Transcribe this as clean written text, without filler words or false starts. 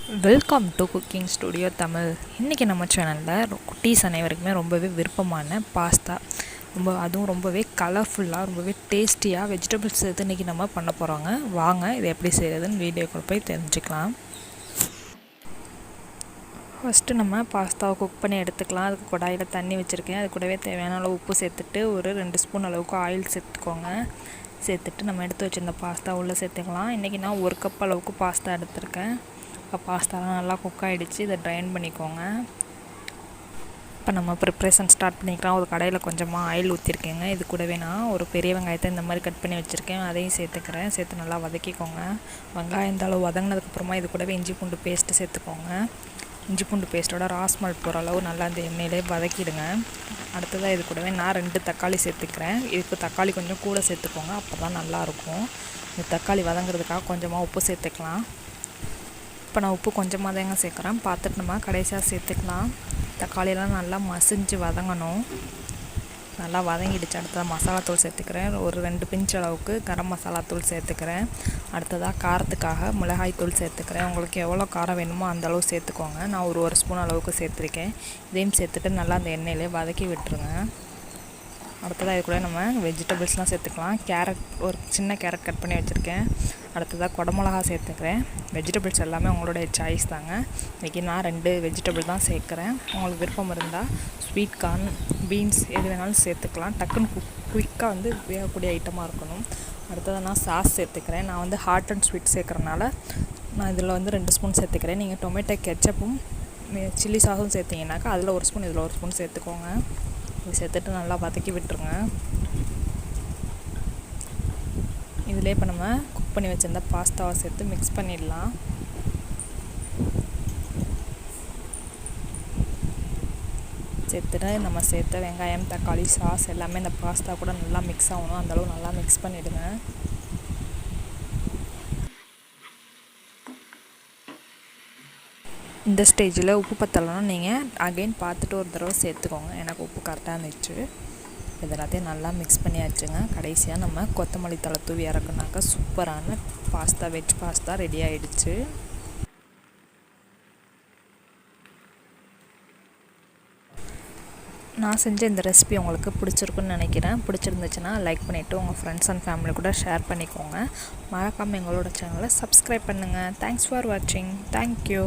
Welcome to cooking studio Tamil. இன்றைக்கி நம்ம சேனலில் குட்டீஸ் அனைவருக்குமே ரொம்பவே விருப்பமான பாஸ்தா, அதுவும் ரொம்பவே கலர்ஃபுல்லாக ரொம்பவே டேஸ்டியாக வெஜிடபிள்ஸ் சேர்த்து இன்றைக்கி நம்ம பண்ண போகிறோங்க. வாங்க இதை எப்படி செய்கிறதுன்னு வீடியோக்குள்ள போய் தெரிஞ்சுக்கலாம். ஃபஸ்ட்டு நம்ம பாஸ்தாவை குக் பண்ணி எடுத்துக்கலாம். அதுக்கு கடாயில் தண்ணி வச்சுருக்கேன். அது கூடவே தேவையான அளவு உப்பு சேர்த்துட்டு ஒரு 2 ஸ்பூன் அளவுக்கு ஆயில் சேர்த்துக்கோங்க. சேர்த்துட்டு நம்ம எடுத்து வச்சுருந்த பாஸ்தா உள்ளே சேர்த்துக்கலாம். இன்றைக்கி நான் 1 கப் அளவுக்கு பாஸ்தா எடுத்திருக்கேன். இப்போ பாஸ்தாலாம் நல்லா குக் ஆகிடுச்சு. இதை ட்ரைன் பண்ணிக்கோங்க. இப்போ நம்ம ப்ரிப்ரேஷன் ஸ்டார்ட் பண்ணிக்கலாம். ஒரு கடையில் கொஞ்சமாக ஆயில் ஊற்றிருக்கேங்க. இது கூடவே நான் ஒரு பெரிய வெங்காயத்தை இந்த மாதிரி கட் பண்ணி வச்சுருக்கேன். அதையும் சேர்த்துக்கிறேன். சேர்த்து நல்லா வதக்கிக்கோங்க. வெங்காயம் இந்த அளவு வதங்கினதுக்கப்புறமா இது கூடவே இஞ்சி பூண்டு பேஸ்ட்டு சேர்த்துக்கோங்க. இஞ்சி பூண்டு பேஸ்ட்டோட ராஸ்மல் போகிற அளவு நல்லா இந்த எண்ணெயிலே வதக்கிடுங்க. அடுத்ததாக இது கூடவே நான் 2 தக்காளி சேர்த்துக்கிறேன். இதுக்கு தக்காளி கொஞ்சம் கூட சேர்த்துக்கோங்க, அப்போ தான் நல்லாயிருக்கும். இந்த தக்காளி வதங்கிறதுக்காக கொஞ்சமாக உப்பு சேர்த்துக்கலாம். இப்போ நான் உப்பு கொஞ்சமாக தாங்க சேர்க்குறேன், பார்த்துட்டு நம்ம கடைசியாக சேர்த்துக்கலாம். தக்காளியெல்லாம் நல்லா மசிஞ்சு வதங்கணும். நல்லா வதங்கிடுச்சு. அடுத்ததாக மசாலாத்தூள் சேர்த்துக்கிறேன். ஒரு 2 பிஞ்ச் அளவுக்கு கரம் மசாலாத்தூள் சேர்த்துக்கிறேன். அடுத்ததாக காரத்துக்காக மிளகாய் தூள் சேர்த்துக்கிறேன். உங்களுக்கு எவ்வளோ காரம் வேணுமோ அந்தளவு சேர்த்துக்கோங்க. நான் ஒரு ஸ்பூன் அளவுக்கு சேர்த்துருக்கேன். இதையும் சேர்த்துட்டு நல்லா அந்த எண்ணெயிலே வதக்கி விட்டுருங்க. அடுத்ததாக இது கூட நம்ம வெஜிடபிள்ஸ்லாம் சேர்த்துக்கலாம். ஒரு சின்ன கேரட் கட் பண்ணி வச்சுருக்கேன். அடுத்ததாக குடமிளகா சேர்த்துக்கிறேன். வெஜிடபிள்ஸ் எல்லாமே உங்களுடைய சாய்ஸ் தாங்க. இன்றைக்கி நான் 2 வெஜிடபிள் தான் சேர்க்குறேன். உங்களுக்கு விருப்பம் இருந்தால் ஸ்வீட் கார்ன், பீன்ஸ் எது வேணாலும் சேர்த்துக்கலாம். டக்குன்னு குயிக்காக வேகக்கூடிய ஐட்டமாக இருக்கணும். அடுத்ததாக நான் சாஸ் சேர்த்துக்கிறேன். நான் ஹாட் அண்ட் ஸ்வீட் சேர்க்குறனால நான் இதில் 2 ஸ்பூன் சேர்த்துக்கிறேன். நீங்கள் டொமேட்டோ கெச்சப்பும் சில்லி சாஸும் சேர்த்திங்கனாக்கா அதில் 1 ஸ்பூன் இதில் 1 ஸ்பூன் சேர்த்துக்கோங்க. இது சேர்த்துட்டு நல்லா வதக்கி விட்டுருங்க. இதிலே இப்போ நம்ம குக் பண்ணி வச்சுருந்த பாஸ்தாவை சேர்த்து மிக்ஸ் பண்ணிடலாம். சேர்த்துட்டு நம்ம சேர்த்த வெங்காயம், தக்காளி, சாஸ் எல்லாமே இந்த பாஸ்தா கூட நல்லா மிக்ஸ் ஆகணும். அந்தளவு நல்லா மிக்ஸ் பண்ணிவிடுங்க. இந்த ஸ்டேஜில் உப்பு பத்தலைன்னா நீங்கள் அகைன் பார்த்துட்டு ஒரு தடவை சேர்த்துக்கோங்க. எனக்கு உப்பு கரெக்டாக இருந்துச்சு. இது எல்லாத்தையும் நல்லா மிக்ஸ் பண்ணியாச்சுங்க. கடைசியாக நம்ம கொத்தமல்லி தழை தூவி இறக்குனாக்கா சூப்பரான பாஸ்தா, வெஜ் பாஸ்தா ரெடி ஆகிடுச்சு. நான் செஞ்ச இந்த ரெசிபி உங்களுக்கு பிடிச்சிருக்குன்னு நினைக்கிறேன். பிடிச்சிருந்துச்சுன்னா லைக் பண்ணிவிட்டு உங்கள் ஃப்ரெண்ட்ஸ் அண்ட் ஃபேமிலி கூட ஷேர் பண்ணிக்கோங்க. மறக்காமல் எங்களோட சேனலை சப்ஸ்கிரைப் பண்ணுங்கள். தேங்க்ஸ் ஃபார் வாட்சிங். தேங்க்யூ.